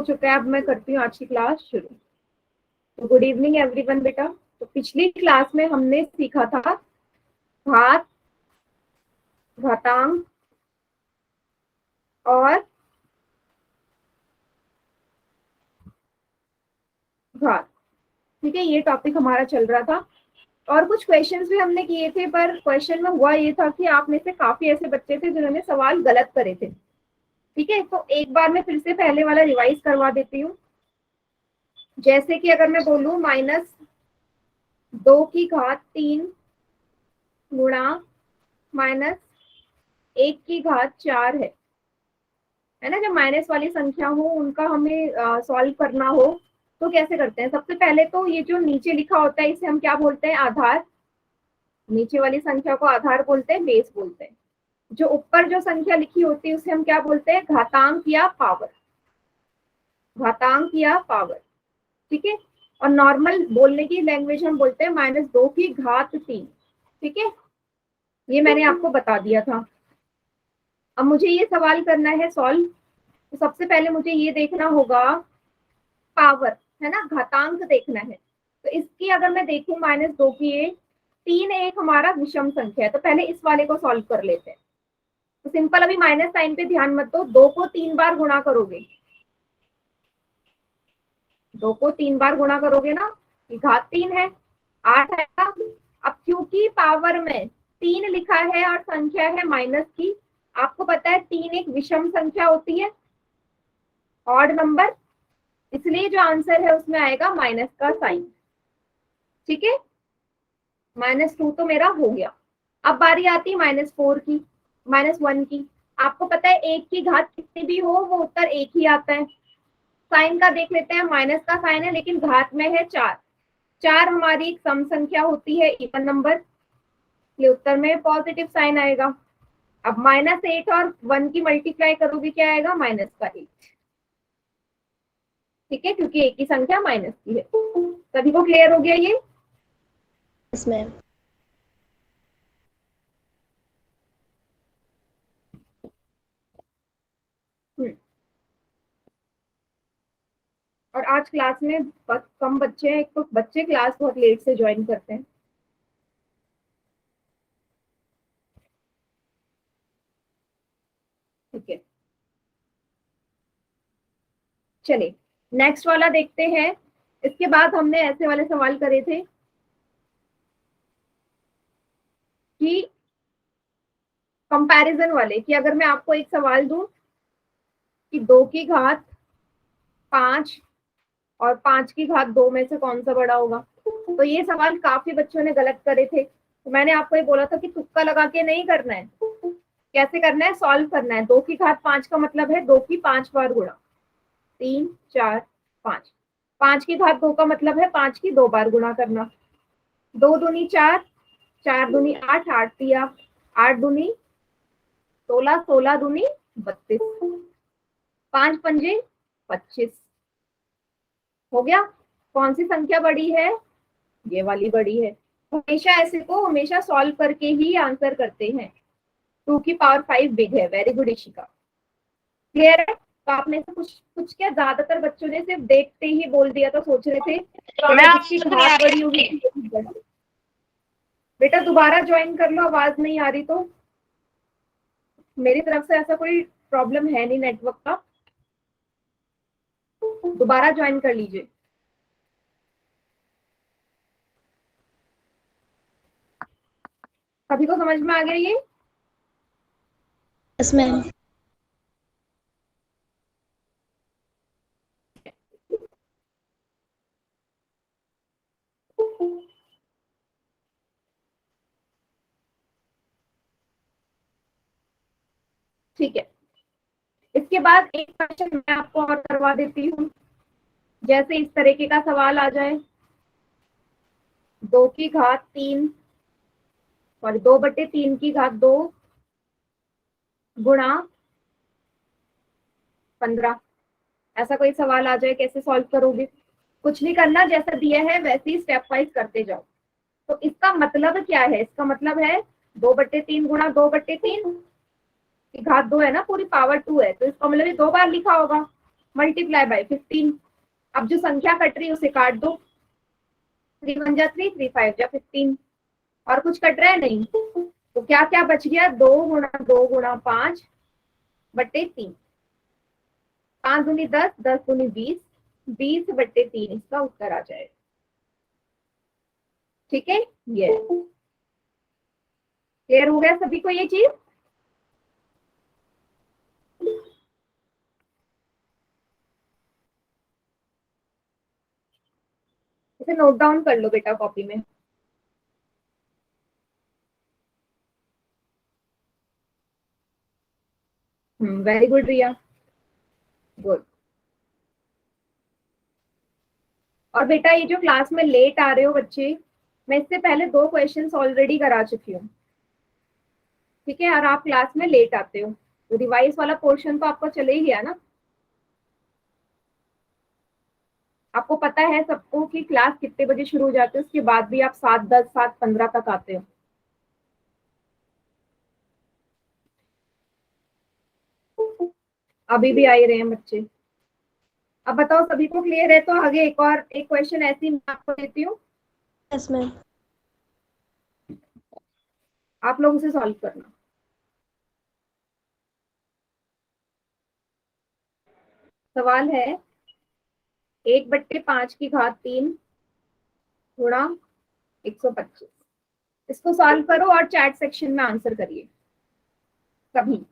चुका है, अब मैं करती हूँ आज की क्लास शुरू। तो गुड इवनिंग एवरीवन बेटा। तो पिछली क्लास में हमने सीखा था घात, घातांक और घात। ठीक है, ये टॉपिक हमारा चल रहा था और कुछ क्वेश्चंस भी हमने किए थे, पर क्वेश्चन में हुआ ये था कि आप में से काफी ऐसे बच्चे थे जिन्होंने सवाल गलत करे थे। ठीक है, तो एक बार मैं फिर से पहले वाला रिवाइज करवा देती हूँ। जैसे कि अगर मैं बोलूं -2 की घात 3 गुणा -1 की घात 4 है ना। जब माइनस वाली संख्या हो उनका हमें सॉल्व करना हो तो कैसे करते हैं? सबसे पहले तो ये जो नीचे लिखा होता है इसे हम क्या बोलते हैं? आधार। नीचे वाली संख्या को आधार बोलते हैं, बेस बोलते हैं। जो ऊपर जो संख्या लिखी होती है उसे हम क्या बोलते हैं? घातांक या पावर। घातांक या पावर, ठीक है। और नॉर्मल बोलने की लैंग्वेज हम बोलते हैं -2 की घात 3। ठीक है, ये मैंने आपको बता दिया था। अब मुझे ये सवाल करना है सॉल्व। तो सबसे पहले मुझे ये देखना होगा पावर, है ना, घातांक देखना है। तो इसकी अगर मैं देखूं -2 की 3 एक हमारा विषम संख्या है, तो पहले इस वाले को सॉल्व कर लेते हैं। तो सिंपल, अभी माइनस साइन पे ध्यान मत दो, 2 को 3 बार गुणा करोगे, 2 को 3 बार गुणा करोगे ना, घात 3 है, 8 आएगा। अब क्योंकि पावर में 3 लिखा है और संख्या है माइनस की, आपको पता है 3 एक विषम संख्या होती है, ऑड नंबर, इसलिए जो आंसर है उसमें आएगा माइनस का साइन। ठीक है, -2 तो मेरा हो गया। अब बारी आती है -4 की, -1 की। आपको पता है 1 की घात कितनी भी हो वो उत्तर 1 ही आता है। साइन का देख लेते हैं, माइनस का साइन है लेकिन घात में है 4। 4 हमारी एक सम संख्या होती है, इवन नंबर, ये उत्तर में पॉजिटिव साइन आएगा। अब -8 और 1 की मल्टीप्लाई करोगे, क्या आएगा? -8। ठीक है, क्योंकि एक ही संख्या माइनस की है। सभी को क्लियर हो गया ये? Yes ma'am. और आज क्लास में कम बच्चे हैं, एक तो बच्चे क्लास बहुत लेट से ज्वाइन करते हैं। ठीक है, चलिए नेक्स्ट वाला देखते हैं। इसके बाद हमने ऐसे वाले सवाल करे थे कि कंपैरिजन वाले, कि अगर मैं आपको एक सवाल दूं कि 2 की घात 5 और 5 की घात 2 में से कौन सा बड़ा होगा, तो ये सवाल काफी बच्चों ने गलत करे थे। तो मैंने आपको ये बोला था कि तुक्का लगा के नहीं करना है, कैसे करना है? सॉल्व करना है। 2 की घात 5 का मतलब है 2 की 5 बार गुणा, 3 4 5। 5 की घात 2 का मतलब है 5 की 2 बार गुणा करना। 2 दूनी 4, 4 दूनी 8, 8 दिया, 8 दूनी 16, 16 दूनी 32, 5 पंजे 25। हो गया। कौन सी संख्या बड़ी है? ये वाली बड़ी है। हमेशा ऐसे को हमेशा सॉल्व करके ही आंसर करते हैं। 2 की पावर 5 बिग है। वेरी गुड इशिका, क्लियर है? तो आप में से कुछ क्या ज्यादातर बच्चों ने सिर्फ देखते ही बोल दिया, तो सोच रहे थे जिसकी घात बड़ी होगी। बेटा दोबारा ज्वाइन कर लो, आवाज नहीं आ रही तो। मेरी तरफ से ऐसा कोई प्रॉब्लम है नहीं नेटवर्क का, दोबारा ज्वाइन कर लीजिए। सभी को समझ में आ गया ये? Yes ma'am. ठीक है, इसके बाद एक क्वेश्चन मैं आपको और करवा देती हूँ। जैसे इस तरीके का सवाल आ जाए, 2 की घात 3 सॉरी 2/3 की घात 2 गुणा 15, ऐसा कोई सवाल आ जाए, कैसे सॉल्व करोगे? कुछ नहीं करना, जैसा दिया है वैसे ही स्टेप वाइज करते जाओ। तो इसका मतलब क्या है? इसका मतलब है 2/3 गुणा 2/3 की घात 2 है ना, पूरी पावर 2 है, तो इसका मतलब 2 बार लिखा होगा। Multiply by 15। अब जो संख्या कट रही है उसे काट दो, 3 1 जा 3, 3 5 जा 15। और कुछ कट रहा है नहीं, तो क्या क्या बच गया, 2 गुणा 5/3, 5 दूनी 10, 10 दूनी 20, 20/3 इसका उत्तर आ जाएगा। ठीक है, ये क्लियर हो गया सभी को ये चीज। इसे नोट डाउन कर लो बेटा कॉपी में। वेरी गुड रिया, गुड। और बेटा ये जो क्लास में लेट आ रहे हो बच्चे, मैं इससे पहले 2 क्वेश्चंस ऑलरेडी करा चुकी हूँ, ठीक है। और आप क्लास में लेट आते हो, तो रिवाइज वाला पोर्शन तो आपको चले ही गया ना। आपको पता है सबको कि क्लास कितने बजे शुरू हो जाती है, उसके बाद भी आप 7:10 7:15 तक आते हो। अभी भी आ ही रहे हैं बच्चे। अब बताओ सभी को क्लियर है, तो आगे एक क्वेश्चन ऐसी मैं आपको देती हूँ, Yes, ma'am. आप लोग उसे सॉल्व करना। सवाल है 1/5 गुणा 125। इसको सॉल्व करो और चैट सेक्शन में आंसर करिए सभी।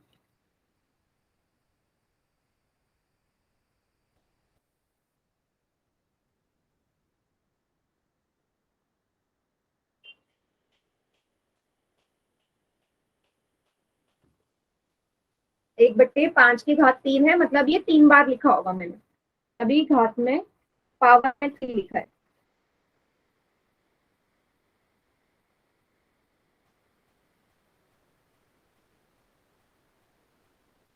एक बट्टे 5 की घात 3 है, मतलब ये 3 बार लिखा होगा मैंने, अभी घात में पावर में 3 लिखा है।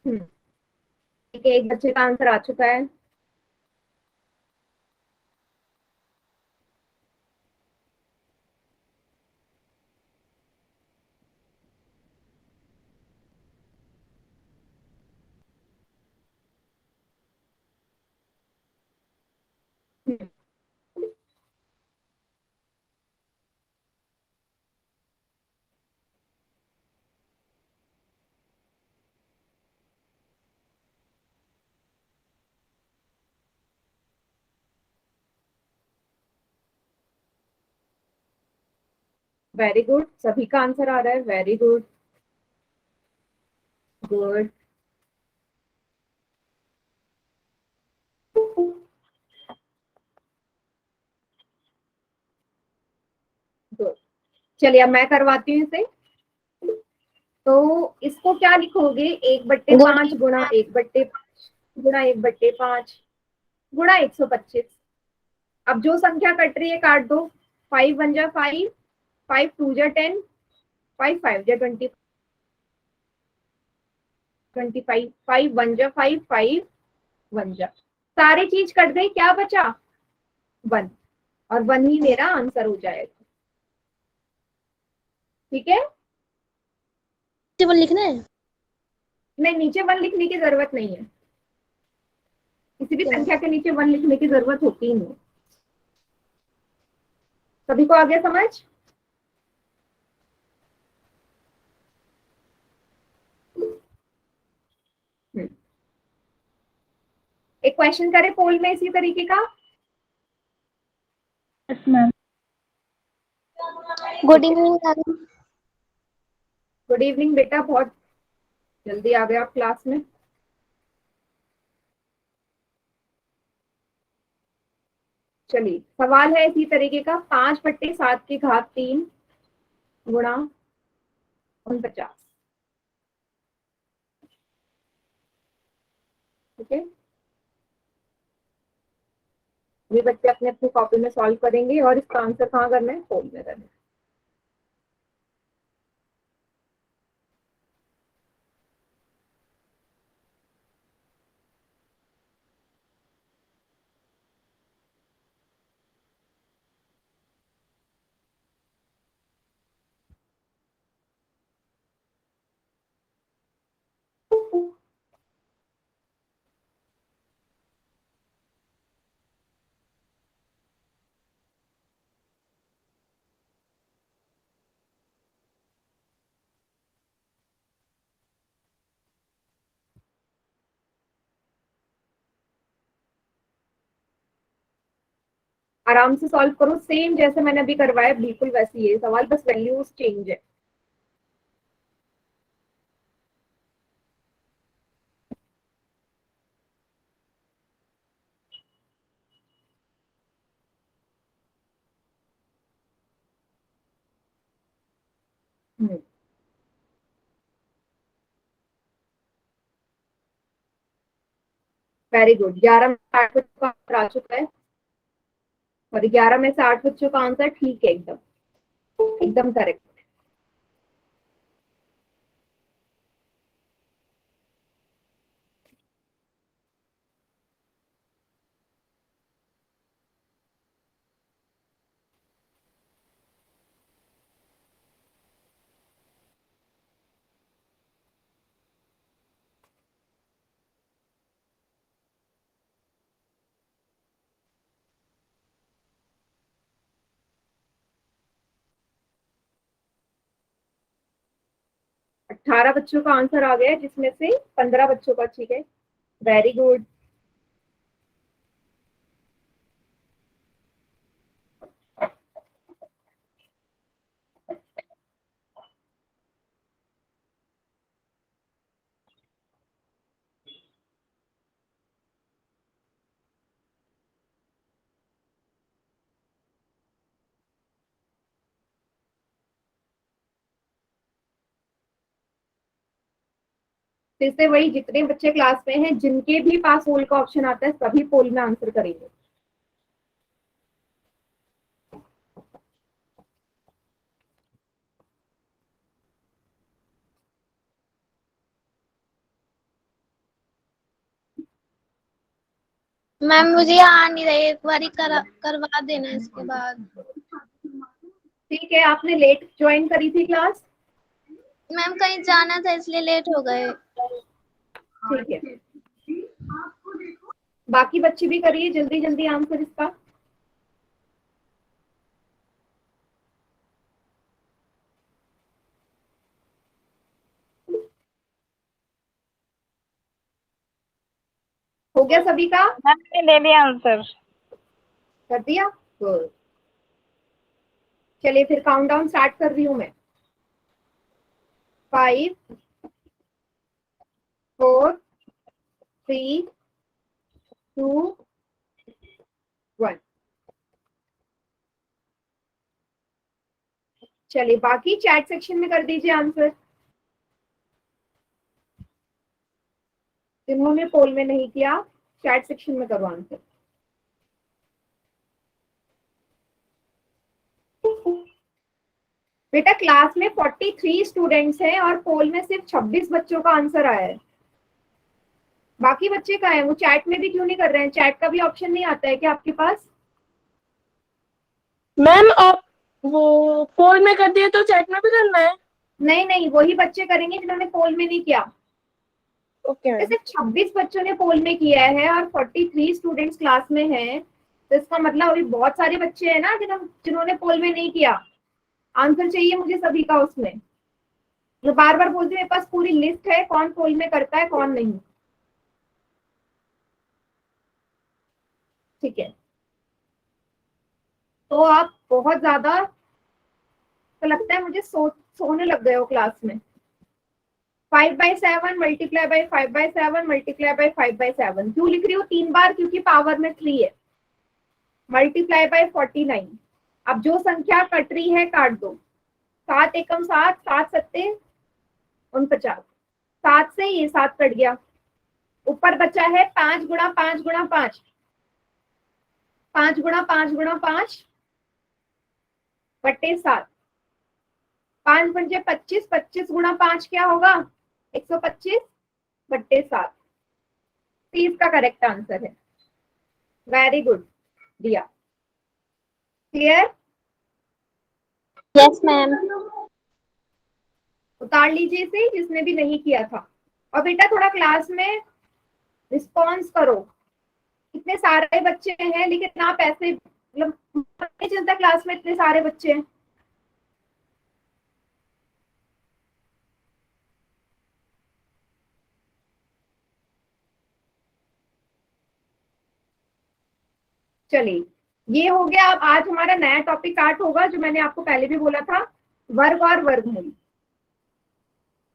ठीक है, एक बच्चे का आंसर आ चुका है। वेरी गुड, सभी का आंसर आ रहा है, वेरी गुड, गुड। गुड, चलिए अब मैं करवाती हूँ इसे। तो इसको क्या लिखोगे, 1/5 गुणा 1/5 गुणा 1/5 गुणा 125। अब जो संख्या कट रही है काट दो, 5 1 जा 5, 5 2 जा 10, 5 5 जा 20, 25, 5 1 जा 5, 5 1 जा, सारी चीज कट गई, क्या बचा, 1। और 1 ही मेरा आंसर हो जाएगा। ठीक है, टेबल लिखना है। नहीं नीचे 1 लिखने की जरूरत नहीं है, किसी भी क्या? संख्या के नीचे 1 लिखने की जरूरत होती ही नहीं। सभी को आ गया समझ। एक क्वेश्चन करें पोल में इसी तरीके का। Yes ma'am. Good evening ma'am. Good evening बेटा, बहुत जल्दी आ गए आप क्लास में। चलिए सवाल है इसी तरीके का, 5/7 की घात 3 गुणा 49। ठीक है, ये बच्चे अपने अपनी कॉपी में सॉल्व करेंगे और इसका आंसर कहाँ करना है, पोल में करना है। आराम से सॉल्व करो, सेम जैसे मैंने अभी करवाया बिल्कुल वैसे ही है सवाल, बस वैल्यूज चेंज है। Very good. 11 में 8 बच्चों का आंसर आ चुका है, और 11 में से 8 बच्चों का आंसर ठीक है, एकदम एकदम करेक्ट। अट्ठारह बच्चों का आंसर आ गया है, जिसमें से 15 बच्चों का ठीक है। Very good. फिर से वही, जितने बच्चे क्लास में हैं जिनके भी पास पोल का ऑप्शन आता है सभी पोल में आंसर करेंगे। मैम मुझे आ नहीं रही, एक बार करवा देना इसके बाद। ठीक है, आपने लेट ज्वाइन करी थी क्लास? मैम कहीं जाना था इसलिए लेट हो गए। ठीक है, बाकी बच्चे भी करिए जल्दी जल्दी आंसर इसका। हो गया सभी का? मैंने ले लिया आंसर। कर दिया? गुड। चलिए फिर काउंटडाउन स्टार्ट कर रही हूँ मैं। 5 4 3 2 1। चलिए बाकी चैट सेक्शन में कर दीजिए आंसर, जिन्होंने पोल में नहीं किया चैट सेक्शन में करो आंसर। बेटा क्लास में 43 स्टूडेंट्स हैं और पोल में सिर्फ 26 बच्चों का आंसर आया है। बाकी बच्चे कहाँ हैं? वो चैट में भी क्यों नहीं कर रहे हैं? चैट का भी ऑप्शन नहीं आता है क्या आपके पास? मैम आप वो पोल में कर दिए तो चैट में भी करना है? नहीं नहीं, वही बच्चे करेंगे जिन्होंने पोल में नहीं किया। Okay ma'am. सिर्फ 26 बच्चों ने पोल में किया है और 43 स्टूडेंट्स क्लास में हैं, तो इसका मतलब अभी बहुत सारे बच्चे हैं ना जिन्होंने पोल में नहीं किया। आंसर चाहिए मुझे सभी का उसमें। जो बार बार बोलते मेरे पास पूरी लिस्ट है कौन पोल में करता है कौन नहीं। ठीक है, तो आप बहुत ज्यादा, तो लगता है मुझे सोने लग गए हो क्लास में। 5/7 मल्टीप्लाई बाई 5/7 मल्टीप्लाई बाई 5/7 क्यों लिख रही हूँ 3 बार? क्योंकि पावर में 3 है। Multiply by 49। अब जो संख्या कट रही है काट दो। 7 एकम 7, 7 सत्ते 49। 7 से ये 7 कट गया, ऊपर बचा है 5 गुणा 5 गुणा 5, 5 गुणा 5 गुणा 5 बट्टे 7। 5 पंजे 25, 25 गुणा 5 क्या होगा? 125 बट्टे 7। 30 का करेक्ट आंसर है। वेरी गुड दिया। क्लियर? Yes ma'am. उतार लीजिए इसे जिसने भी नहीं किया था। और बेटा थोड़ा क्लास में रिस्पॉन्स करो। इतने सारे बच्चे हैं लेकिन आप ऐसे मतलब नहीं चलता क्लास में इतने सारे बच्चे हैं। चलिए ये हो गया। अब आज हमारा नया टॉपिक स्टार्ट होगा जो मैंने आपको पहले भी बोला था, वर्ग और वर्गमूल,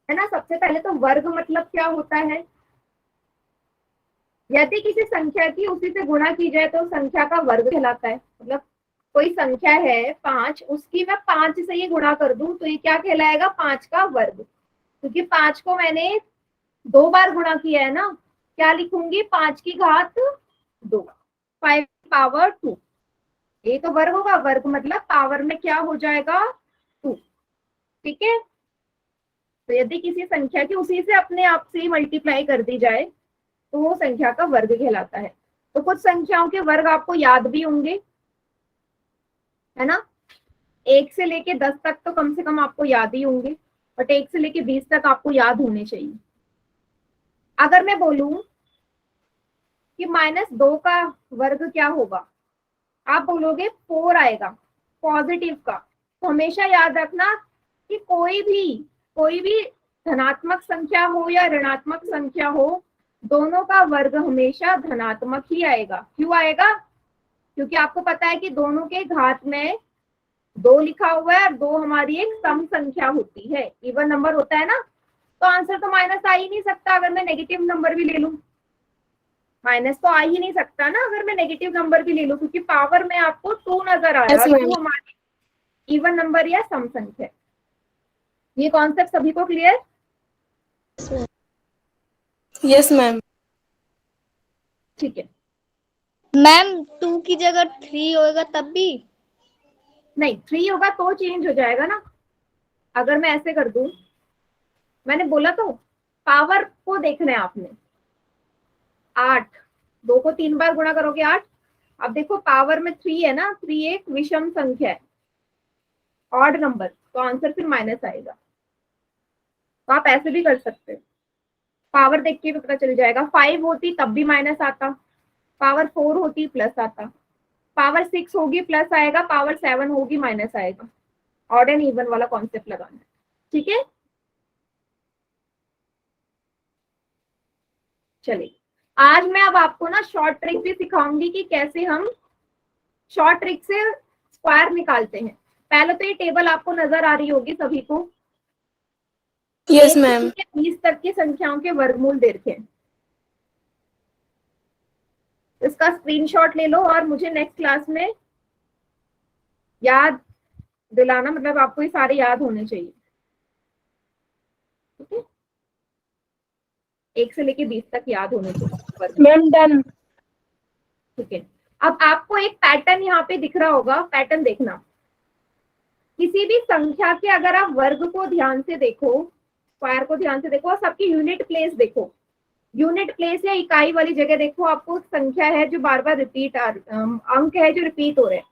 है ना। सबसे पहले तो वर्ग मतलब क्या होता है। यदि किसी संख्या की उसी से गुणा की जाए तो संख्या का वर्ग कहलाता है। मतलब कोई संख्या है 5, उसकी मैं 5 से ही गुणा कर दूं तो ये क्या कहलाएगा, 5 का वर्ग। क्योंकि 5 को मैंने 2 बार गुणा किया है ना, क्या लिखूंगी, 5 की घात 2, 5 पावर 2, ये तो वर्ग होगा। वर्ग मतलब पावर में क्या हो जाएगा, 2। ठीक है। तो यदि किसी संख्या की उसी से अपने आप से ही मल्टीप्लाई कर दी जाए तो वो संख्या का वर्ग कहलाता है। तो कुछ संख्याओं के वर्ग आपको याद भी होंगे, है ना। 1 से लेके 10 तक तो कम से कम आपको याद ही होंगे, बट 1 से लेके 20 तक आपको याद होने चाहिए। अगर मैं बोलूं कि -2 का वर्ग क्या होगा, आप बोलोगे 4 आएगा पॉजिटिव का। तो हमेशा याद रखना कि कोई भी धनात्मक संख्या हो या ऋणात्मक संख्या हो, दोनों का वर्ग हमेशा धनात्मक ही आएगा। क्यों आएगा, क्योंकि आपको पता है कि दोनों के घात में 2 लिखा हुआ है और 2 हमारी एक सम संख्या होती है, इवन नंबर होता है ना। तो आंसर तो माइनस आ ही नहीं सकता अगर मैं नेगेटिव नंबर भी ले लूं। माइनस तो आ ही नहीं सकता ना अगर मैं नेगेटिव नंबर भी ले लूं, क्योंकि पावर में आपको 2 नजर आ रहा है। Yes, ma'am. 2 हमारी इवन नंबर या सम संख्या है। ये कॉन्सेप्ट सभी को क्लियर। Yes ma'am. ठीक है। मैम 2 की जगह 3 होएगा तब भी? नहीं, 3 होगा तो चेंज हो जाएगा ना। अगर मैं ऐसे कर दूं, मैंने बोला तो पावर को देखना है आपने। 8, 2 को 3 बार गुणा करोगे 8। अब देखो पावर में 3 है ना, 3 एक विषम संख्या है, ऑड नंबर, तो आंसर फिर माइनस आएगा। तो आप ऐसे भी कर सकते हो, पावर देख के भी पता चल जाएगा। 5 होती तब भी माइनस आता, पावर 4 होती प्लस आता, पावर 6 होगी प्लस आएगा, पावर 7 होगी माइनस आएगा। ऑड एंड इवन वाला कॉन्सेप्ट लगाना है। ठीक है, चलिए आज मैं अब आपको ना शॉर्ट ट्रिक भी सिखाऊंगी कि कैसे हम शॉर्ट ट्रिक से स्क्वायर निकालते हैं। पहले तो ये टेबल आपको नजर आ रही होगी सभी को। यस 1 से मैम। लेकर 20 तक की संख्याओं के वर्गमूल दे रखे हैं। इसका स्क्रीनशॉट ले लो और मुझे नेक्स्ट क्लास में याद दिलाना, मतलब आपको ये सारे याद होने चाहिए। ठीक है, 1 से लेके 20 तक याद होने चाहिए। Ma'am done. ठीक है, अब आपको एक पैटर्न यहाँ पे दिख रहा होगा, पैटर्न देखना। किसी भी संख्या के अगर आप वर्ग को ध्यान से देखो, स्क्वायर को ध्यान से देखो और सबकी यूनिट प्लेस देखो, यूनिट प्लेस या इकाई वाली जगह देखो, आपको संख्या है जो बार बार रिपीट अंक है जो रिपीट हो रहे हैं।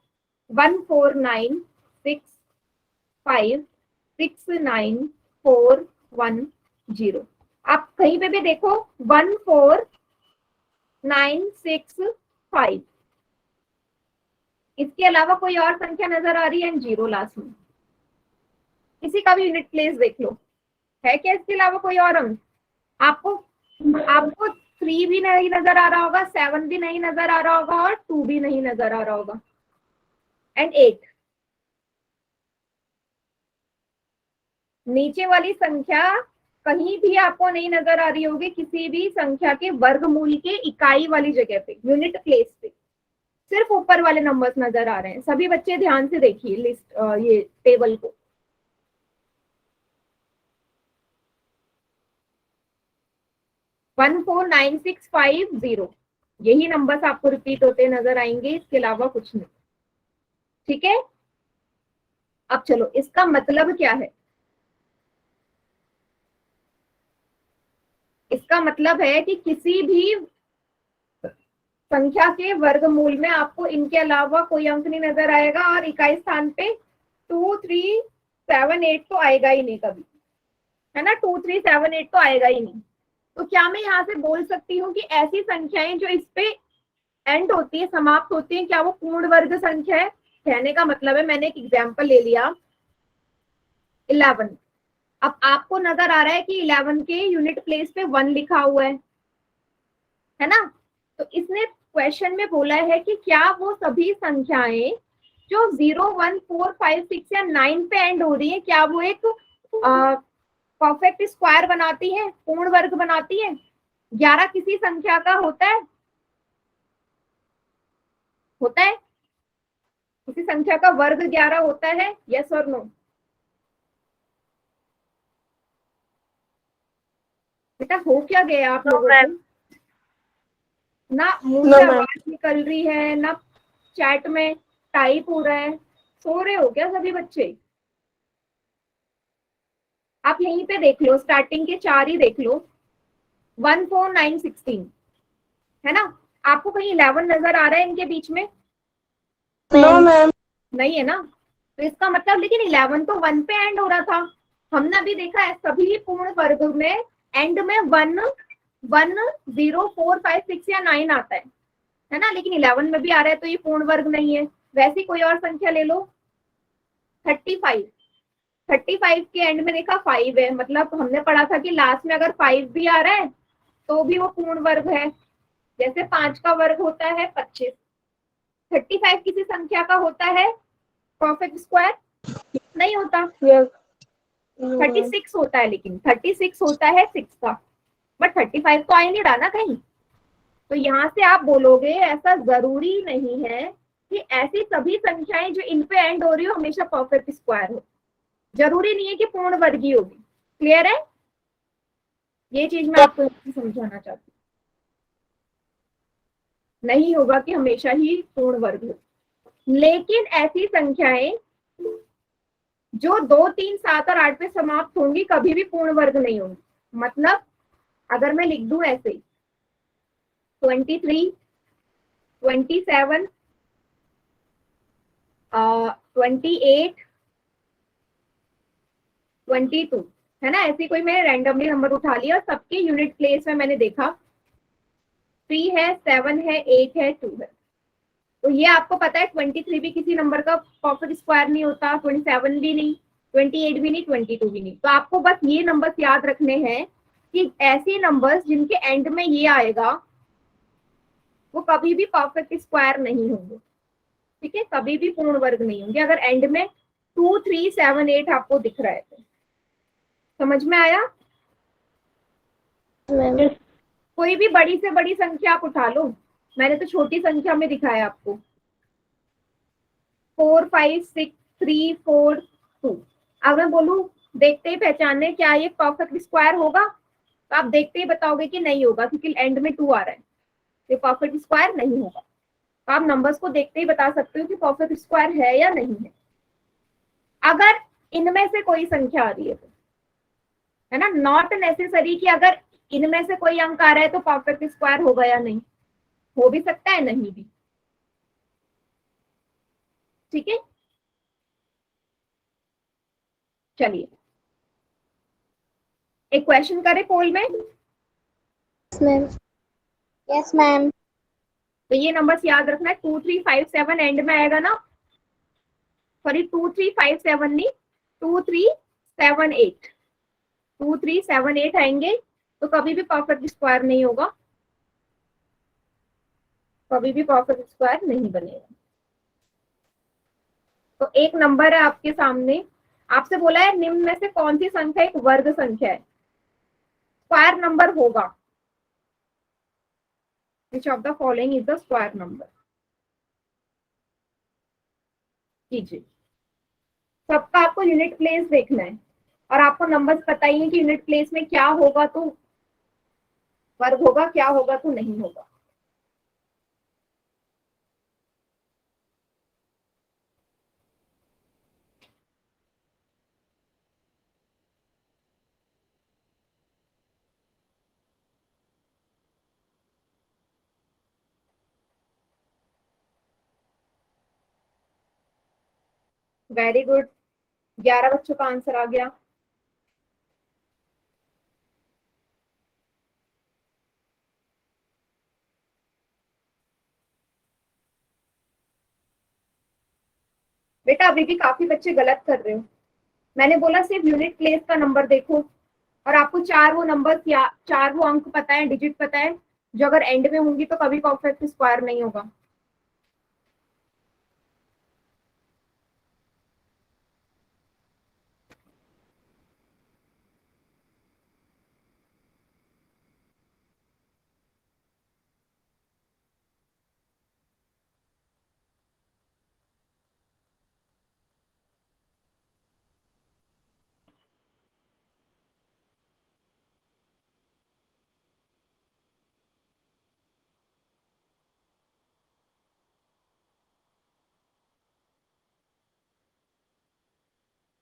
14965694110। आप कहीं पे भी देखो 14965, इसके अलावा कोई और संख्या नजर आ रही है, एंड 0 लास्ट में। किसी का भी यूनिट प्लेस देख लो, है क्या इसके अलावा कोई और अंक। आपको आपको 3 भी नहीं नजर आ रहा होगा, 7 भी नहीं नजर आ रहा होगा और 2 भी नहीं नजर आ रहा होगा, एंड 8। नीचे वाली संख्या कहीं भी आपको नहीं नजर आ रही होगी, किसी भी संख्या के वर्गमूल के इकाई वाली जगह पे, यूनिट प्लेस पे। सिर्फ ऊपर वाले नंबर्स नजर आ रहे हैं। सभी बच्चे ध्यान से देखिए लिस्ट, ये टेबल को। वन 14965 यही नंबर्स आपको रिपीट होते नजर आएंगे, इसके अलावा कुछ नहीं। ठीक है, अब चलो इसका मतलब क्या है। इसका मतलब है कि किसी भी संख्या के वर्गमूल में आपको इनके अलावा कोई अंक नहीं नजर आएगा, और इकाई स्थान पे 2 3 7 8 तो आएगा ही नहीं कभी, है ना। 2 3 7 8 तो आएगा ही नहीं। तो क्या मैं यहाँ से बोल सकती हूँ कि ऐसी संख्याएं जो इस पे एंड होती है, समाप्त होती है, क्या वो पूर्ण वर्ग संख्या है। कहने का मतलब है, मैंने एक एग्जाम्पल ले लिया 11। अब आपको नजर आ रहा है कि 11 के यूनिट प्लेस पे 1 लिखा हुआ है ना। तो इसने क्वेश्चन में बोला है कि क्या वो सभी संख्याएं जो 0, 1, 4, 5, 6 या 9 पे एंड हो रही है, क्या वो एक परफेक्ट स्क्वायर बनाती है, पूर्ण वर्ग बनाती है? 11 किसी संख्या का होता है? होता है? किसी संख्या का वर्ग 11 होता है? यस और नो? बेटा हो क्या गया आप लोगों मैम। को? ना मुंह नो से मैम। आवाज निकल रही है, ना चैट में टाइप हो रहा है। सो रहे हो क्या सभी बच्चे? आप यहीं पे देख लो, स्टार्टिंग के 4 ही देख लो, 1, 4, 9, 16, है ना? आपको कहीं 11 नजर आ रहा है इनके बीच में? No ma'am. नहीं है ना? तो इसका मतलब, लेकिन 11 तो 1 पे एंड हो रहा था। हमने अभी देखा है सभी पूर्ण वर्ग में एंड में 1, 1, 0, 4, 5, 6 या 9 आता है ना? लेकिन 11 में भी आ रहा है, तो ये पूर्ण वर्ग नहीं है। वैसे कोई और संख्या ले लो, 35, 35 के एंड में देखा 5 है, मतलब हमने पढ़ा था कि लास्ट में अगर 5 भी आ रहा है तो भी वो पूर्ण वर्ग है। जैसे 5 का वर्ग होता है 25, 35 किसी संख्या का होता है परफेक्ट स्क्वायर? नहीं होता। यस। 36 होता है, लेकिन 36 होता है 6 का, बट 35 तो आ ही नहीं रहा ना कहीं। तो यहाँ से आप बोलोगे ऐसा जरूरी नहीं है कि ऐसी सभी संख्याएं जो इन पे एंड हो रही हो हमेशा परफेक्ट स्क्वायर हो। जरूरी नहीं है कि पूर्ण वर्गीय होगी। क्लियर है? ये चीज मैं आपको समझाना चाहती हूँ। नहीं होगा कि हमेशा ही पूर्ण वर्ग हो, लेकिन ऐसी संख्याएं जो 2, 3, 7 और 8 पे समाप्त होंगी कभी भी पूर्ण वर्ग नहीं होंगी। मतलब अगर मैं लिख दूं ऐसे 23, 27, 28, 22, है ना? ऐसे कोई मैंने रैंडमली नंबर उठा लिया और सबके यूनिट प्लेस में मैंने देखा 3 है, 7 है, 8 है, 2 है। तो ये आपको पता है 23 भी किसी नंबर का परफेक्ट स्क्वायर नहीं होता, 27 भी नहीं, 28 भी नहीं, 22 भी नहीं। तो आपको बस ये नंबर्स याद रखने हैं कि ऐसे नंबर्स जिनके एंड में ये आएगा वो कभी भी परफेक्ट स्क्वायर नहीं होंगे। ठीक है? कभी भी पूर्ण वर्ग नहीं होंगे अगर एंड में 2, 3, 7, 8 आपको दिख रहा है तो। समझ में आया? कोई भी बड़ी से बड़ी संख्या आप उठा लो, मैंने तो छोटी संख्या में दिखाया आपको, 4, 5, 6, 3, 4, 2। अब मैं बोलूं देखते ही पहचानने क्या ये परफेक्ट स्क्वायर होगा, तो आप देखते ही बताओगे कि नहीं होगा क्योंकि एंड में 2 आ रहा है, ये परफेक्ट स्क्वायर नहीं होगा। तो आप नंबर्स को देखते ही बता सकते हो कि परफेक्ट स्क्वायर है या नहीं है, अगर इनमें से कोई संख्या आ रही है तो, है ना? नॉट नेसेसरी कि अगर इनमें से कोई अंक आ रहा है तो परफेक्ट स्क्वायर होगा या नहीं, हो भी सकता है नहीं भी। ठीक है? चलिए एक क्वेश्चन करें पोल में। मैम। Yes ma'am. तो ये नंबर्स याद रखना है, 2, 3, 5, 7 एंड में आएगा ना? सॉरी 2, 3, 5, 7 नहीं, 2, 3, 7, 8, 2, 3, 7, 8 आएंगे तो कभी भी परफेक्ट स्क्वायर नहीं होगा, कभी भी परफेक्ट स्क्वायर नहीं बनेगा। तो एक नंबर है आपके सामने, आपसे बोला है निम्न में से कौन सी संख्या एक वर्ग संख्या है, स्क्वायर नंबर होगा। Which of the following is the square number? कीजिए। सबका आपको यूनिट प्लेस देखना है और आपको नंबर्स पता ही है कि यूनिट प्लेस में क्या होगा तो वर्ग होगा, क्या होगा तो नहीं होगा। वेरी गुड, 11 बच्चों का आंसर आ गया। बेटा अभी भी काफी बच्चे गलत कर रहे हो। मैंने बोला सिर्फ यूनिट प्लेस का नंबर देखो और आपको 4 वो नंबर या 4 वो अंक पता है, डिजिट पता है, जो अगर एंड में होंगी तो कभी परफेक्ट स्क्वायर नहीं होगा।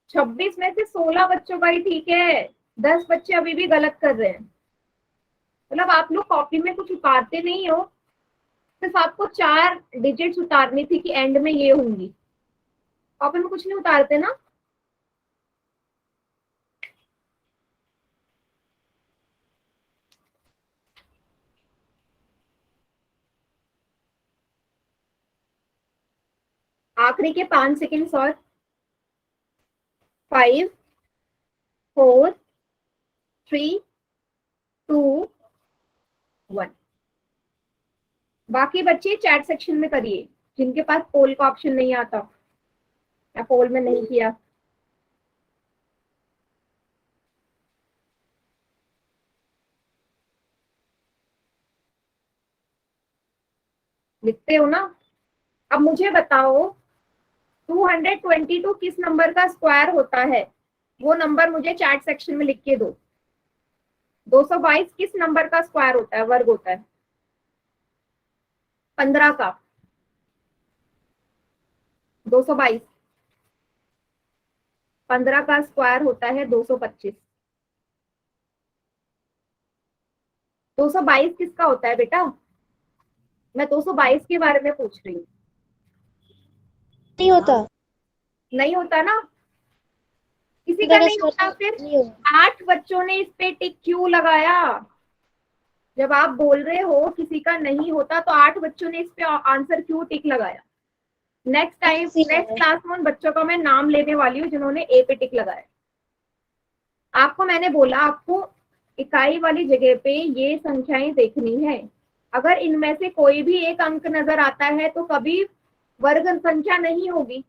छब्बीस में से 16 बच्चों का ही ठीक है, 10 बच्चे अभी भी गलत कर रहे हैं। मतलब आप लोग कॉपी में कुछ उतारते नहीं हो, सिर्फ आपको 4 डिजिट्स उतारनी थी कि एंड में ये होंगी, कॉपी में कुछ नहीं उतारते ना। आखिरी के 5 सेकेंड्स और 5 4 3 2 1। बाकी बच्चे चैट सेक्शन में करिए जिनके पास पोल का ऑप्शन नहीं आता या पोल में नहीं किया। लिखते हो ना। अब मुझे बताओ 222 किस नंबर का स्क्वायर होता है, वो नंबर मुझे चैट सेक्शन में लिख के दो। 222 किस नंबर का स्क्वायर होता है, वर्ग होता है? 15 का। 222 15 का स्क्वायर होता है 225। 222 किसका होता है बेटा? मैं 222 के बारे में पूछ रही हूँ। नहीं होता। नहीं होता ना, किसी का नहीं होता। फिर 8 बच्चों ने इस पे टिक क्यों लगाया? जब आप बोल रहे हो किसी का नहीं होता तो 8 बच्चों ने इस पे आंसर क्यों टिक लगाया? नेक्स्ट टाइम नेक्स्ट क्लास में उन बच्चों का मैं नाम लेने वाली हूँ जिन्होंने ए पे टिक लगाया। आपको मैंने बोला आपको इकाई वाली जगह पे ये संख्याएं देखनी है, अगर इनमें से कोई भी एक अंक नजर आता है तो कभी वर्ग संख्या नहीं होगी।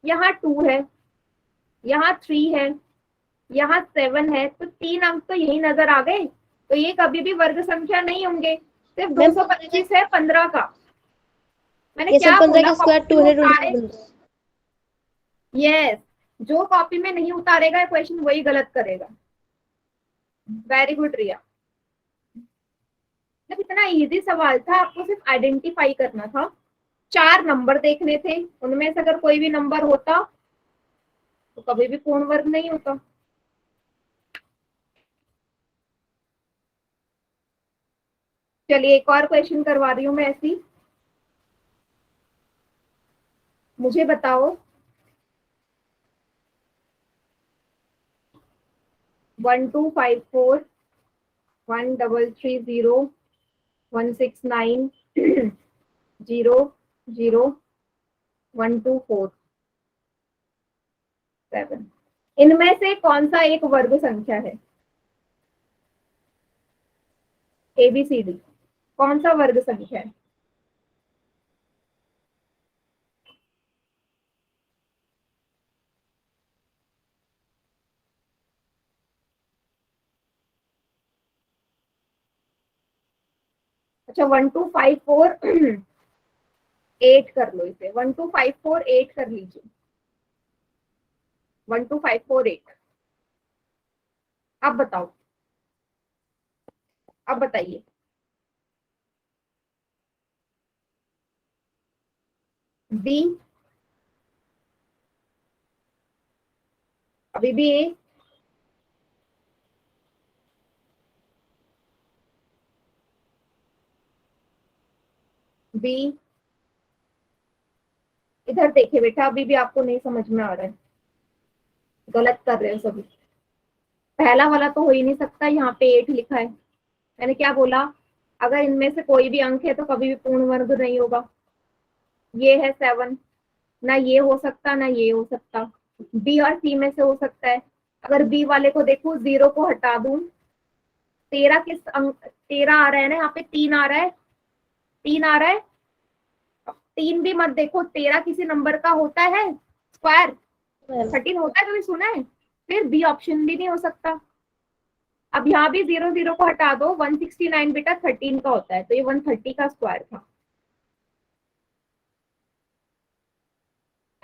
यहाँ 2 है, यहाँ 3 है, यहाँ 7 है, तो 3 अंक तो यही नजर आ गए, तो ये कभी भी वर्ग संख्या नहीं होंगे। सिर्फ 225 है 15 का। मैंने क्या बोला? यस, जो कॉपी में नहीं उतारेगा क्वेश्चन वही गलत करेगा। वेरी गुड रिया। मतलब इतना इजी सवाल था, आपको सिर्फ आइडेंटिफाई करना था। 4 नंबर देखने थे, उनमें से अगर कोई भी नंबर होता तो कभी भी पूर्ण वर्ग नहीं होता। चलिए एक और क्वेश्चन करवा रही हूँ मैं ऐसी। मुझे बताओ 1254 1330 169 0 0 1247, इनमें से कौन सा एक वर्ग संख्या है? ABCD कौन सा वर्ग संख्या है? अच्छा 1254 8 कर लो इसे, 12548 कर लीजिए। 12548। अब बताओ, अब बताइए। बी, अभी भी ए, बी। इधर देखिए बेटा, अभी भी आपको नहीं समझ में आ रहा है, गलत कर रहे हो सभी। पहला वाला तो हो ही नहीं सकता, यहाँ पे 8 लिखा है। मैंने क्या बोला? अगर इनमें से कोई भी अंक है तो कभी भी पूर्ण वर्ग नहीं होगा। ये है 7, ना ये हो सकता ना ये हो सकता। बी और सी में से हो सकता है। अगर बी वाले को देखूं, 0 को हटा दूं 13 किस अंक, 13 आ रहा है ना, यहाँ पे 3 आ रहा है, 3 आ रहा है। 3 भी मत देखो, 13 किसी नंबर का होता है स्क्वायर, 13 होता है, कभी सुना है? फिर बी ऑप्शन भी नहीं हो सकता। अब यहाँ भी 0 0 को हटा दो, 169 बेटा 13 का होता है, तो ये 130 का स्क्वायर था।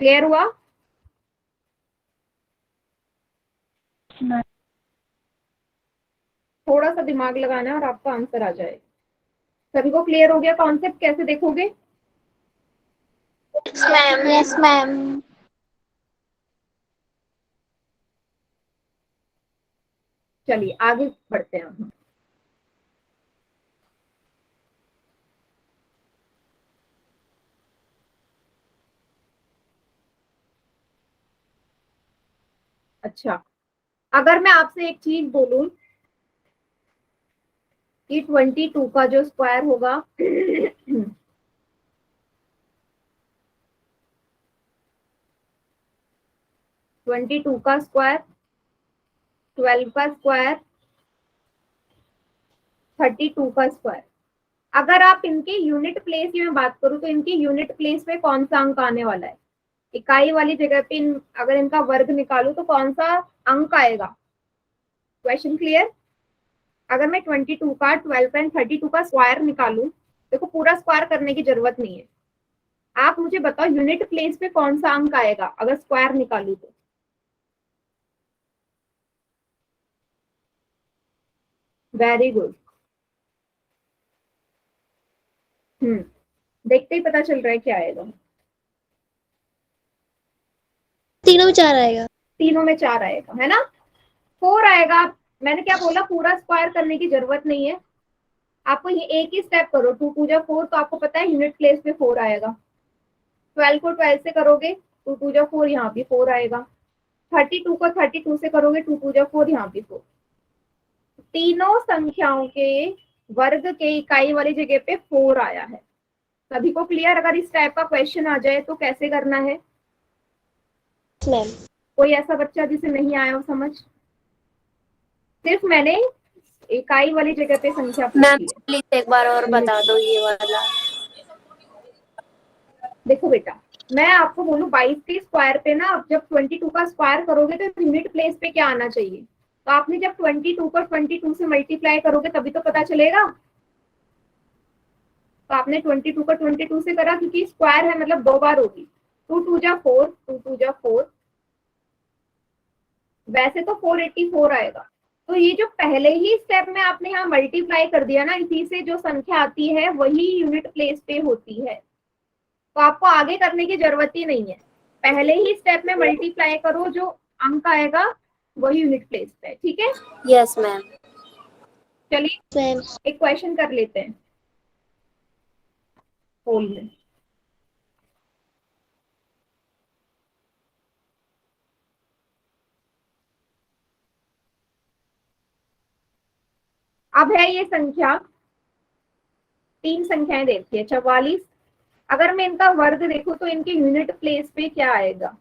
क्लियर हुआ? थोड़ा सा दिमाग लगाना है और आपका आंसर आ जाएगा। सभी को क्लियर हो गया कॉन्सेप्ट? कैसे देखोगे? Yes ma'am. Yes ma'am. चलिए आगे बढ़ते हैं हम। अच्छा, अगर मैं आपसे एक चीज बोलूं कि 22 का जो स्क्वायर होगा 22 का स्क्वायर, 12 का स्क्वायर, 32 का स्क्वायर, अगर आप इनके यूनिट प्लेस की मैं बात करूं तो इनके यूनिट प्लेस में कौन सा अंक आने वाला है? इकाई वाली जगह पे अगर इनका वर्ग निकालू तो कौन सा अंक आएगा? Question clear? अगर मैं 22 का, 12 एंड 32 का स्क्वायर निकालू, देखो पूरा स्क्वायर करने की जरूरत नहीं है, आप मुझे बताओ यूनिट प्लेस पे कौन सा अंक आएगा अगर स्क्वायर निकालू तो? Very good. देखते ही पता चल रहा है क्या आएगा। तीनों में 4 आएगा। तीनों में 4 आएगा, है ना? 4 आएगा। मैंने क्या बोला, पूरा स्क्वायर करने की जरूरत नहीं है, आपको ये एक ही स्टेप करो, 2 पूजा 4, तो आपको पता है यूनिट प्लेस पे 4 आएगा। 12 को 12 से करोगे, 2 पूजा 4, यहाँ भी 4 आएगा। 32 को 32 से करोगे, 2 पूजा 4, यहाँ भी 4। तीनों संख्याओं के वर्ग के इकाई वाली जगह पे 4 आया है। सभी को क्लियर? अगर इस टाइप का क्वेश्चन आ जाए तो कैसे करना है? मैम। कोई ऐसा बच्चा जिसे नहीं आया हो समझ? सिर्फ मैंने इकाई वाली जगह पे संख्या मैम पूछी है। प्लीज एक बार और बता दो ये वाला। देखो बेटा, मैं आपको बोलूं 22 के स्क्वायर पे ना, अब जब 22 का स्क्वायर करोगे तो यूनिट प्लेस पे क्या आना चाहिए? तो आपने जब 22 को 22 से मल्टीप्लाई करोगे तभी तो पता चलेगा। तो आपने 22 का 22 से करा क्योंकि स्क्वायर है, मतलब 2 बार होगी। 2 टू जा 4, 2 टू जा 4, वैसे तो 484 आएगा। तो ये जो पहले ही स्टेप में आपने यहाँ मल्टीप्लाई कर दिया ना, इसी से जो संख्या आती है वही यूनिट प्लेस पे होती है, तो आपको आगे करने की जरूरत ही नहीं है। पहले ही स्टेप में मल्टीप्लाई करो, जो अंक आएगा वही यूनिट प्लेस पे है। ठीक है? Yes ma'am. चलिए मैम। एक क्वेश्चन कर लेते हैं होल में। अब है ये संख्या, 3 संख्याएं देखिए, 44। अगर मैं इनका वर्ग देखूं तो इनके यूनिट प्लेस पे क्या आएगा?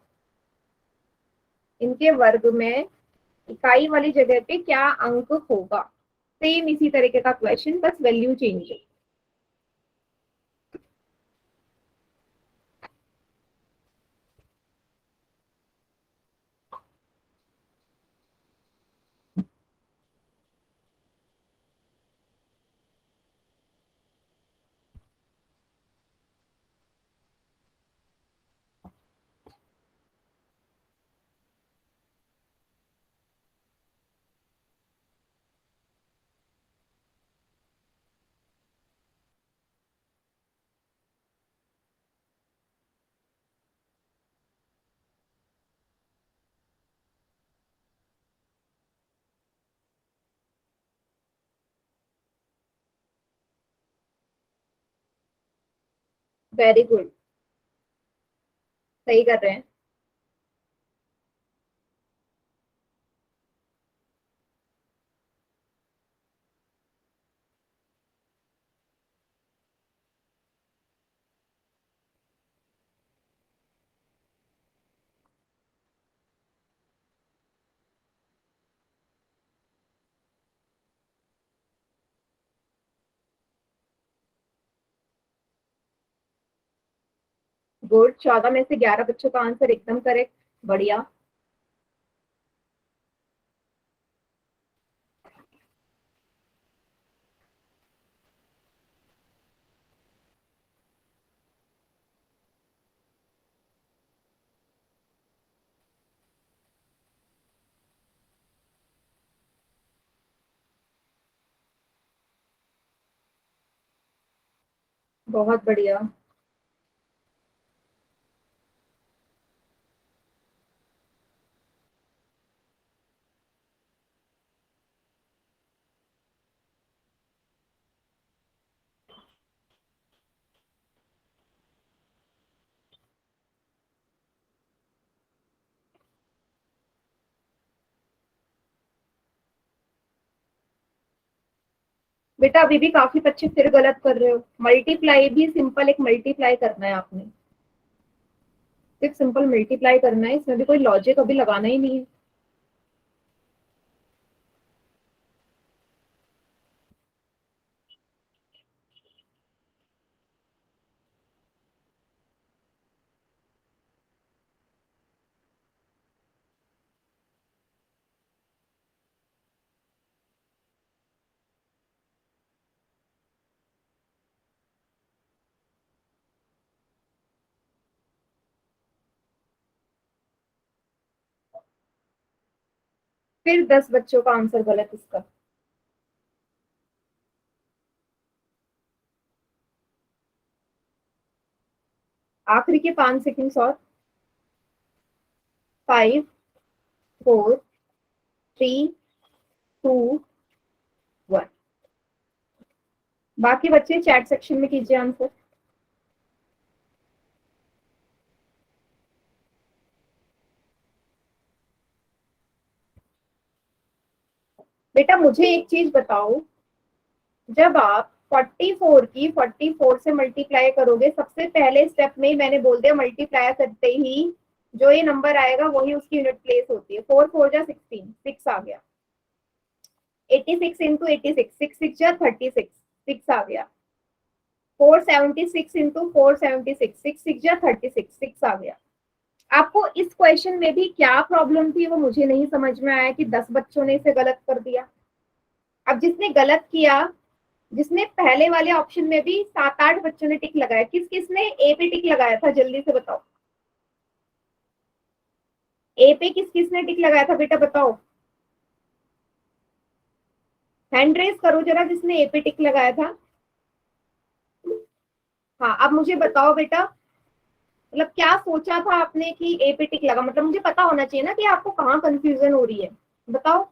इनके वर्ग में इकाई वाली जगह पे क्या अंक होगा? सेम इसी तरीके का क्वेश्चन, बस वैल्यू चेंज है। वेरी गुड, सही कर रहे हैं। गुड, 14 में से 11 बच्चों का आंसर एकदम करेक्ट, बढ़िया। बहुत बढ़िया। बेटा अभी भी काफी बच्चे फिर गलत कर रहे हो। मल्टीप्लाई भी सिंपल एक मल्टीप्लाई करना है आपने, सिर्फ सिंपल मल्टीप्लाई करना है, इसमें भी कोई लॉजिक अभी लगाना ही नहीं है। फिर 10 बच्चों का आंसर गलत इसका। आखिरी के 5 सेकंड्स और। 5 4 3 2 1। बाकी बच्चे चैट सेक्शन में कीजिए आंसर। बेटा मुझे एक चीज बताओ, जब आप 44 की 44 से मल्टीप्लाई करोगे, सबसे पहले स्टेप में ही मैंने बोल दिया मल्टीप्लाई करते ही जो ये नंबर आएगा वही उसकी यूनिट प्लेस होती है। 4 4 जा 16, 6 आ गया। 86 इंटू 86, 6 6 जा 36, 6 आ गया। 476 इंटू 476, 6 6 जा 36, 6 आ गया। आपको इस क्वेश्चन में भी क्या प्रॉब्लम थी वो मुझे नहीं समझ में आया कि 10 बच्चों ने इसे गलत कर दिया। अब जिसने गलत किया, जिसने पहले वाले ऑप्शन में भी 7 8 बच्चों ने टिक लगाया, किस किसने ए पे टिक लगाया था, जल्दी से बताओ। ए पे किस किसने टिक लगाया था बेटा, बताओ। हैंड रेज करो जरा जिसने ए पे टिक लगाया था। हाँ अब मुझे बताओ बेटा, मतलब क्या सोचा था आपने कि ए पे टिक लगा, मतलब मुझे पता होना चाहिए ना कि आपको कहाँ कंफ्यूजन हो रही है, बताओ।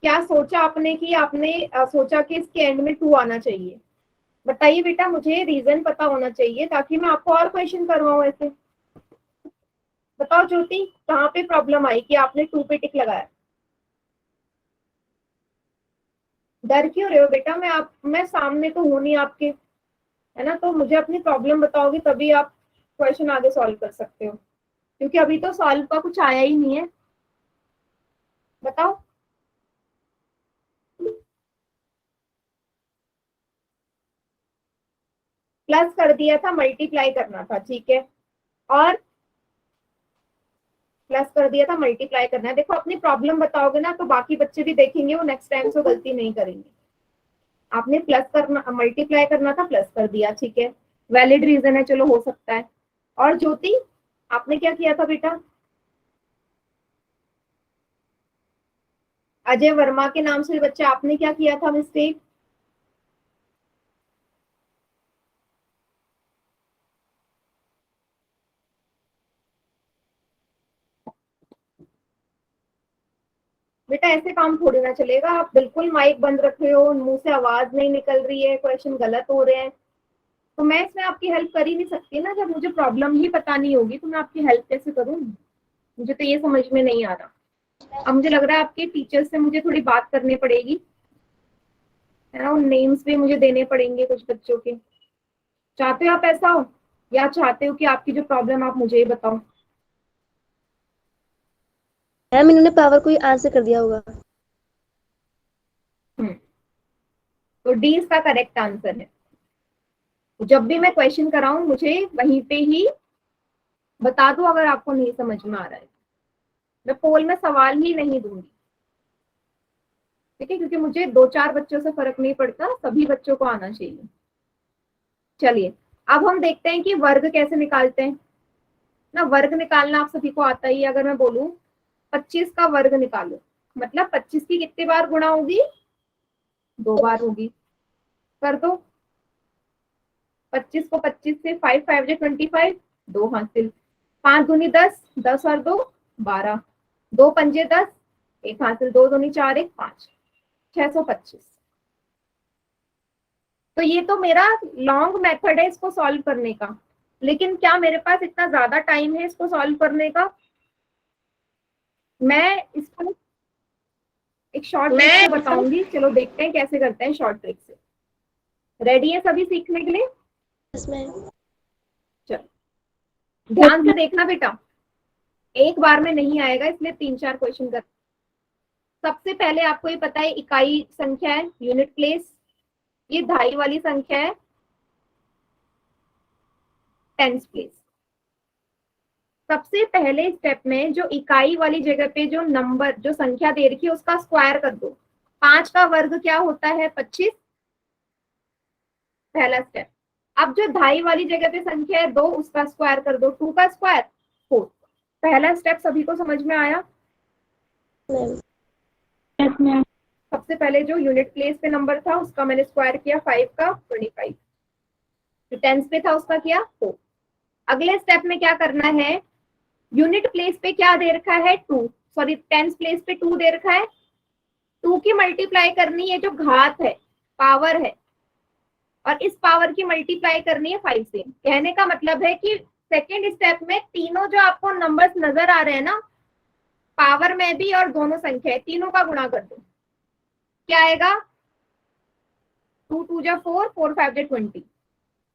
क्या सोचा आपने कि आपने सोचा कि इसके एंड में 2 आना चाहिए, बताइए बेटा, मुझे रीजन पता होना चाहिए ताकि मैं आपको और क्वेश्चन करवाऊं ऐसे। बताओ ज्योति, कहाँ पे प्रॉब्लम आई कि आपने 2 पे टिक लगाया। डर क्यों रहे हो बेटा, मैं सामने तो हूं नहीं आपके, है ना, तो मुझे अपनी प्रॉब्लम बताओगे तभी आप क्वेश्चन आगे सॉल्व कर सकते हो, क्योंकि अभी तो सॉल्व का कुछ आया ही नहीं है। बताओ। प्लस कर दिया था, मल्टीप्लाई करना था, ठीक है, और प्लस कर दिया था, मल्टीप्लाई करना है। देखो अपनी प्रॉब्लम बताओगे ना तो बाकी बच्चे भी देखेंगे, वो नेक्स्ट टाइम से गलती नहीं करेंगे। आपने प्लस करना, मल्टीप्लाई करना था, प्लस कर दिया, ठीक है, वैलिड रीजन है, चलो हो सकता है। और ज्योति आपने क्या किया था बेटा, अजय वर्मा के नाम से बच्चा, आपने क्या किया था मिस्टेक। बेटा ऐसे काम थोड़ी ना चलेगा, आप बिल्कुल माइक बंद रखे हो, मुंह से आवाज नहीं निकल रही है, क्वेश्चन गलत हो रहे हैं, तो मैं इसमें आपकी हेल्प कर ही नहीं सकती ना। जब मुझे प्रॉब्लम ही पता नहीं होगी तो मैं आपकी हेल्प कैसे करूँ, मुझे तो ये समझ में नहीं आ रहा। अब मुझे लग रहा है आपके टीचर से मुझे थोड़ी बात करनी पड़ेगी, है ना, उन नेम्स भी मुझे देने पड़ेंगे कुछ बच्चों के। चाहते हो आप ऐसा हो, या चाहते हो कि आपकी जो प्रॉब्लम आप मुझे ही बताओ। मैम इन्होंने पावर को ही आर से कर दिया होगा। हम्म, तो डी इसका करेक्ट आंसर है। जब भी मैं क्वेश्चन कराऊं मुझे वहीं पे ही बता दो अगर आपको नहीं समझ में आ रहा है। मैं पोल में सवाल ही नहीं दूंगी, ठीक है, क्योंकि मुझे 2-4 बच्चों से फर्क नहीं पड़ता, सभी बच्चों को आना चाहिए। चलिए अब हम देखते हैं कि वर्ग कैसे निकालते हैं ना। वर्ग निकालना आप सभी को आता ही है। अगर मैं बोलूं 25 का वर्ग निकालो, मतलब 25 की कितनी बार गुणा होगी? 2 बार होगी। कर दो। 25 को 25 से 5 5 जो 25, 2 हासिल। 5 दूनी 10, 10 और 2 12, 2 पंजे 10, 1 हासिल, 2 दूनी 4 1 5, 625। तो ये तो मेरा लॉन्ग मेथड है इसको सॉल्व करने का, लेकिन क्या मेरे पास इतना ज्यादा टाइम है इसको सॉल्व करने का? मैं इसको एक शॉर्ट ट्रिक से बताऊंगी। चलो देखते हैं कैसे करते हैं शॉर्ट ट्रिक से। रेडी है सभी सीखने के लिए? Yes ma'am. चलो ध्यान से देखना बेटा, एक बार में नहीं आएगा, इसलिए 3-4 क्वेश्चन कर। सबसे पहले आपको ये पता है इकाई संख्या है, यूनिट प्लेस। ये दहाई वाली संख्या है, टेंस प्लेस। सबसे पहले स्टेप में जो इकाई वाली जगह पे जो नंबर जो संख्या दे रखी है उसका स्क्वायर कर दो। 5 का वर्ग क्या होता है? 25, पहला स्टेप। अब जो दहाई वाली जगह पे संख्या है 2, उसका स्क्वायर कर दो। 2 का स्क्वायर 4। पहला स्टेप सभी को समझ में आया? Yes ma'am. सबसे पहले जो यूनिट प्लेस पे नंबर था उसका मैंने स्क्वायर किया, 5 का 25। जो टेंस पे था उसका किया 4। अगले स्टेप में क्या करना है? यूनिट प्लेस पे क्या दे रखा है? 2, सॉरी टेंस प्लेस पे 2 दे रखा है। 2 की मल्टीप्लाई करनी है, जो घात है, पावर है, और इस पावर की मल्टीप्लाई करनी है 5 से। कहने का मतलब है कि सेकेंड स्टेप में तीनों जो आपको नंबर्स नजर आ रहे हैं ना, पावर में भी और दोनों संख्या है, तीनों का गुणा कर दो। क्या आएगा? 2 2 जा 4, 4 5 जा 20।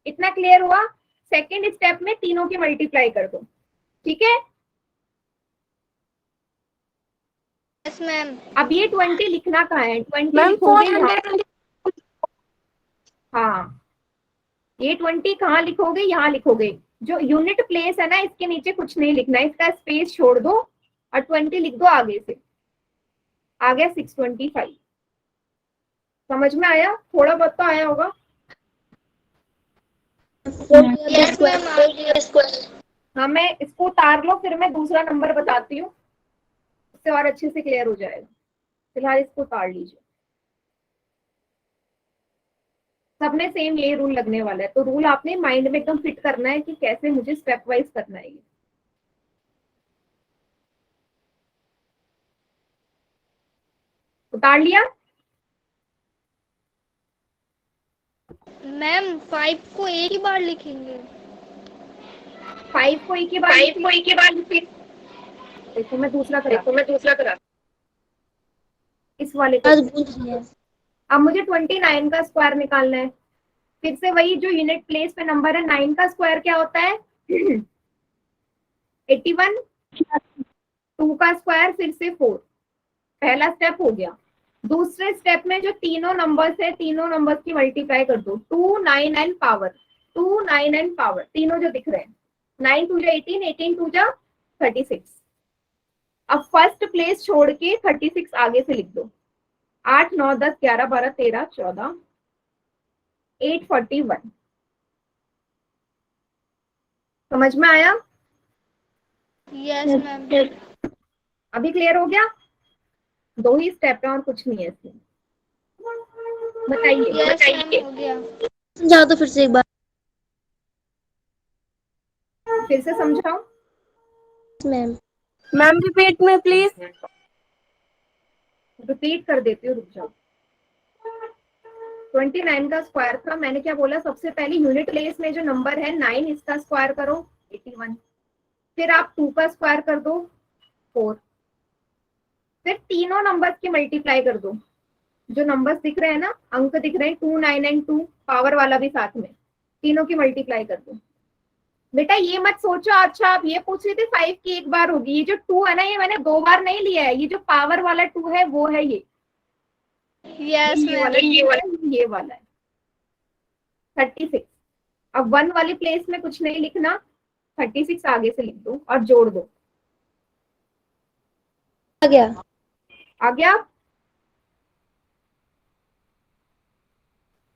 इतना क्लियर हुआ? सेकेंड स्टेप में तीनों की मल्टीप्लाई कर दो, ठीक है। Yes ma'am. अब ये 20 लिखना कहाँ है? 20 मैम लिखोगे यहाँ। 420। हाँ, ये 20 कहाँ लिखोगे? यहाँ लिखोगे। जो यूनिट प्लेस है ना, इसके नीचे कुछ नहीं लिखना है, इसका स्पेस छोड़ दो और 20 लिख दो आगे से। आ गया 625। समझ में आया? थोड़ा बहुत तो आया होगा। Yes ma'am. हाँ, मैं इसको उतार लो, फिर मैं दूसरा नंबर बताती हूँ, उससे और अच्छे से क्लियर हो जाएगा। फिलहाल इसको उतार लीजिए। सबने सेम यही रूल लगने वाला है, तो रूल आपने माइंड में एकदम फिट करना है कि कैसे मुझे स्टेप वाइज करना है ये। उतार लिया? मैम 5 को एक ही बार लिखेंगे। 5 को एक ही बार लिखिए। देखो मैं दूसरा करा इस वाले को। अब मुझे 29 का स्क्वायर निकालना है। फिर से वही जो यूनिट प्लेस पे नंबर है, 9 का स्क्वायर क्या होता है? 81। 2 का स्क्वायर फिर से 4। पहला स्टेप हो गया। दूसरे स्टेप में जो तीनों नंबर्स है, तीनों नंबर्स की मल्टीप्लाई कर दो। 2 9 एंड पावर, 2 9 एंड पावर, तीनों जो दिख रहे हैं। 9 2 जा 18, 18 2 जा 36। अब फर्स्ट प्लेस छोड़ के 36 आगे से लिख दो। 8 9 10 11 12 13 14, 841। समझ में आया? Yes ma'am. अभी क्लियर हो गया? 2 ही स्टेप है और कुछ नहीं है इसमें। बताइए। यस मैम, हो गया। समझाओ तो फिर से एक बार। फिर से समझाऊं? मैम। मैम रिपीट में प्लीज। रिपीट कर देती हूँ, रुक जाओ। 29 का स्क्वायर था, मैंने क्या बोला? सबसे पहले यूनिट प्लेस में जो नंबर है 9, इसका स्क्वायर करो 81। फिर आप 2 का स्क्वायर कर दो 4। फिर तीनों नंबर्स की मल्टीप्लाई कर दो। जो नंबर्स दिख रहे हैं ना, अंक दिख रहे हैं, 2 9 एंड 2, पावर वाला भी साथ में, तीनों की मल्टीप्लाई कर दो। बेटा ये मत सोचो, अच्छा आप ये पूछ रहे थे 5 की एक बार होगी। ये जो 2 है ना, ये मैंने 2 बार नहीं लिया है। ये जो पावर वाला 2 है वो है ये। यस ये वाला मैम। ये वाला है 36। अब 1 वाली प्लेस में कुछ नहीं लिखना, 36 आगे से लिख दो और जोड़ दो। आ गया। आ गया?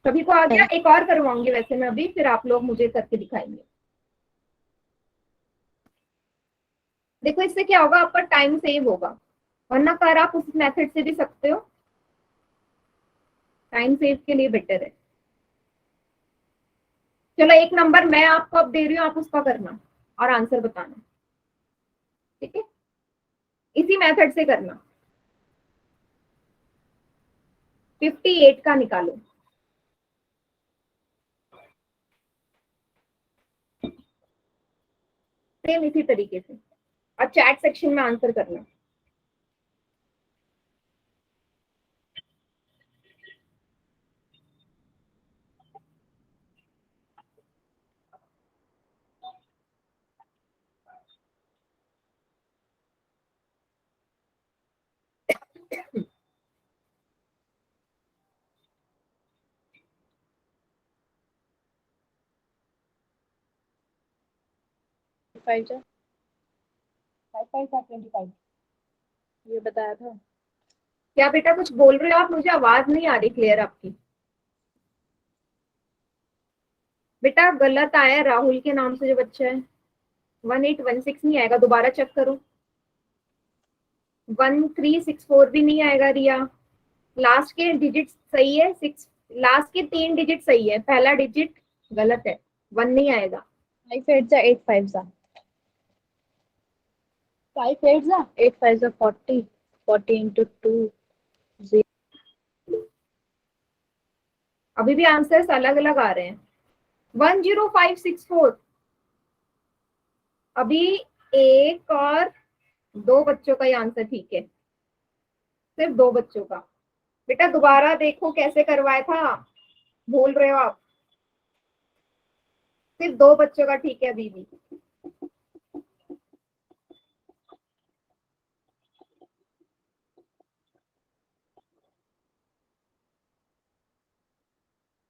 सभी को आ गया? एक और करवाऊंगी वैसे मैं अभी, फिर आप लोग मुझे करके दिखाएंगे। देखो इससे क्या होगा, आपका टाइम सेव होगा, वरना कर आप उस मेथड से भी सकते हो, टाइम सेव के लिए बेटर है। चलो एक नंबर मैं आपको अब दे रही हूँ, आप उसका करना और आंसर बताना, ठीक है? इसी मेथड से करना। 58 का निकालो। सेम इसी तरीके से, और चैट सेक्शन में आंसर करना। फाइव जा 5 5 7 25 ये बताया था। क्या बेटा कुछ बोल रहे हो आप? मुझे आवाज नहीं आ रही क्लियर आपकी। बेटा गलत आया, राहुल के नाम से जो बच्चा है। 1816 नहीं आएगा, दोबारा चेक करो। 1364 भी नहीं आएगा रिया। लास्ट के डिजिट सही है, 6 लास्ट के 3 डिजिट सही है, पहला डिजिट गलत है, 1 नहीं आएगा। 5 8 जा 8 5 जा 5 8 जा 8 5 जा 40 40 into 2 0। अभी भी आंसर्स अलग अलग आ रहे हैं। 10564। अभी एक और दो बच्चों का ही आंसर ठीक है, सिर्फ दो बच्चों का। बेटा दोबारा देखो कैसे करवाया था, भूल रहे हो आप। सिर्फ दो बच्चों का ठीक है अभी भी।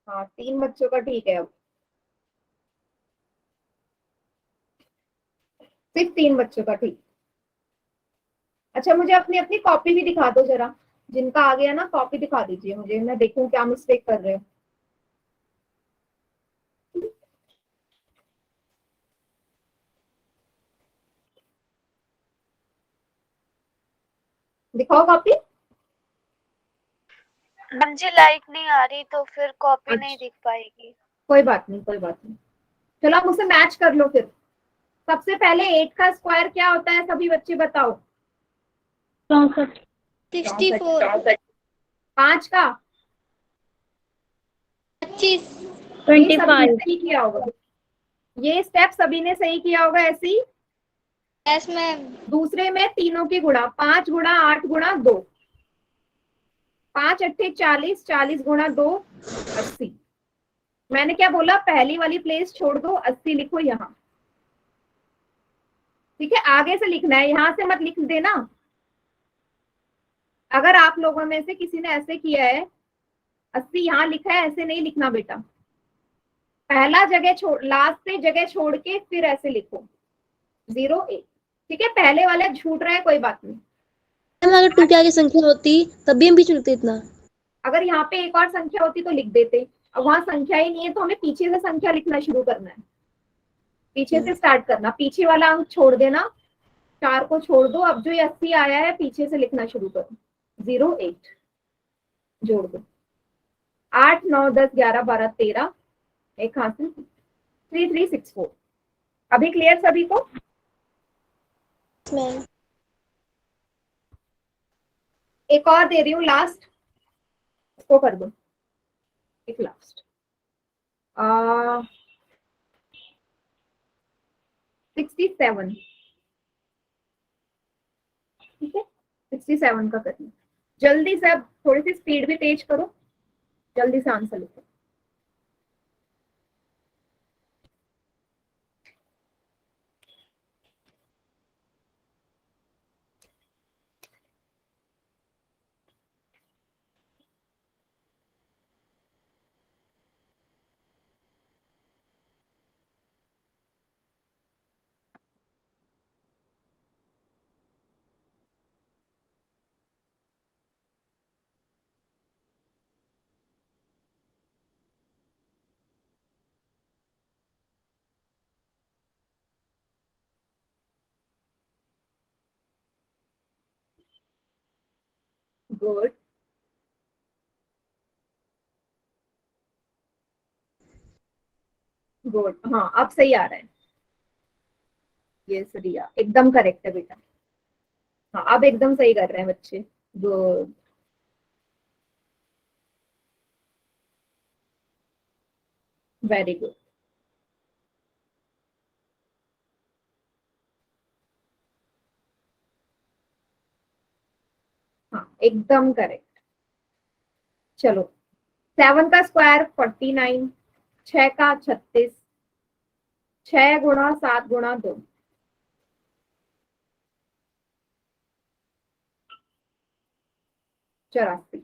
हाँ 3 बच्चों का ठीक है अब, सिर्फ 3 बच्चों का ठीक। अच्छा मुझे अपनी अपनी कॉपी भी दिखा दो जरा, जिनका आ गया ना कॉपी दिखा दीजिए मुझे, मैं देखूं क्या मिस्टेक कर रहे हो। दिखाओ कॉपी। मैम जी लाइट नहीं आ रही तो फिर कॉपी नहीं अच्छा दिख पाएगी। कोई बात नहीं, कोई बात नहीं। चलो आप मुझसे मैच कर लो फिर। सबसे पहले 8 का स्क्वायर क्या होता है, सभी बच्चे बताओ। 64 5 का 25 ये सभी ने सही किया होगा, ये स्टेप सभी ने सही किया होगा ऐसे ही। Yes ma'am. दूसरे में तीनों की गुणा, 5 गुणा 8 गुणा 2, 5 अट्ठे 40, 40 गुणा 2 80। मैंने क्या बोला, पहली वाली प्लेस छोड़ दो, 80 लिखो यहाँ, ठीक है? आगे से लिखना है, यहाँ से मत लिख देना। अगर आप लोगों में से किसी ने ऐसे किया है, 80 यहाँ लिखा है, ऐसे नहीं लिखना बेटा। पहला जगह छोड़, लास्ट से जगह छोड़ के फिर ऐसे लिखो 08, ठीक है? पहले वाला छूट रहा है, कोई बात नहीं। मैम अगर 2 के आगे संख्या होती तब भी हम बीच में लिखते इतना। अगर यहाँ पे एक और संख्या होती तो लिख देते, अब वहां संख्या ही नहीं है तो हमें पीछे से संख्या लिखना शुरू करना है, पीछे से स्टार्ट करना, पीछे वाला अंक छोड़ देना, 4 को छोड़ दो। अब जो ये 80 आया है पीछे से लिखना शुरू करो, 08 जोड़ दो, 8 9 10 11 12 13, एक हासिल 3364। अभी क्लियर सभी को? मैम एक और दे रही हूँ लास्ट, इसको कर दो एक लास्ट। 67, ठीक है? 67 का करना जल्दी से, अब थोड़ी सी स्पीड भी तेज करो, जल्दी से आंसर लिखो। गुड। गुड, हाँ अब सही आ रहा है। ये रिया एकदम करेक्ट है बेटा। हाँ अब एकदम सही कर रहे हैं बच्चे। गुड। Very good. हाँ एकदम करेक्ट। चलो 7 का स्क्वायर 49, 6 का 36, 6 गुणा 7 गुणा 2, 84।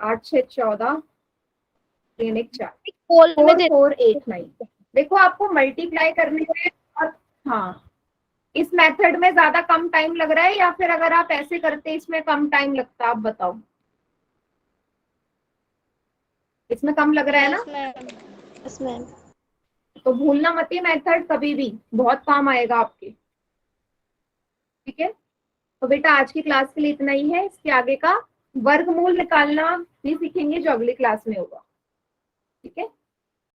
8 6 14, 3 1 4, पोल में 4 दे 4 8 9। देखो आपको मल्टीप्लाई करने में और हाँ इस मेथड में ज्यादा कम टाइम लग रहा है या फिर अगर आप ऐसे करते इसमें कम टाइम लगता, आप बताओ। इसमें कम लग रहा है ना? Yes ma'am. तो भूलना मत ये मेथड कभी भी, बहुत काम आएगा आपके। ठीक है, तो बेटा आज की क्लास के लिए इतना ही है। इसके आगे का वर्गमूल निकालना भी सीखेंगे जो अगली क्लास में होगा। ठीक है।